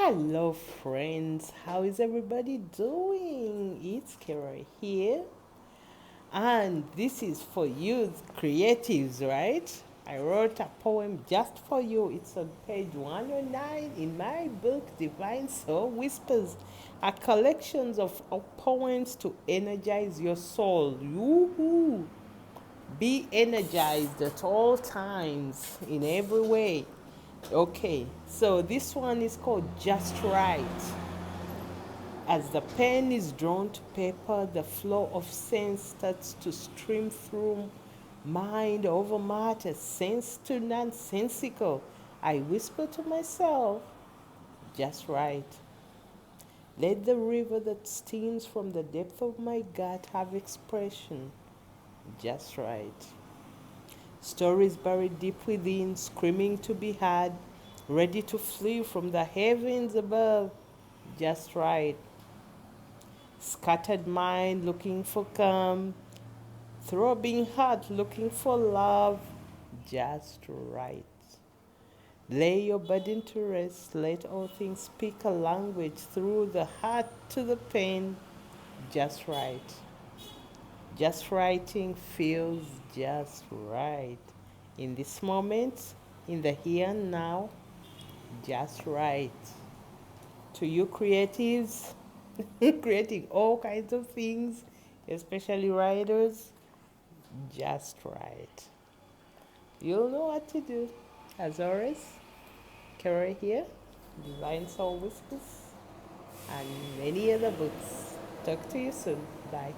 Hello, friends. How is everybody doing? It's Keroy here, and this is for you, creatives, right? I wrote a poem just for you. It's on page 109 in my book, Divine Soul Whispers, a collection of poems to energize your soul. Yoo-hoo! Be energized at all times, in every way. Okay, so this one is called Just Right. As the pen is drawn to paper, the flow of sense starts to stream through mind over matter, sense to nonsensical. I whisper to myself, just right. Let the river that steams from the depth of my gut have expression, just right. Stories buried deep within, screaming to be heard, ready to flee from the heavens above, just right. Scattered mind looking for calm, throbbing heart looking for love, just right. Lay your burden to rest, let all things speak a language through the heart to the pen, just right. Just writing feels just right. In this moment, in the here and now, just right. To you creatives, creating all kinds of things, especially writers, just right. You'll know what to do. As always, Keroy here, Divine Soul Whispers, and many other books. Talk to you soon. Bye.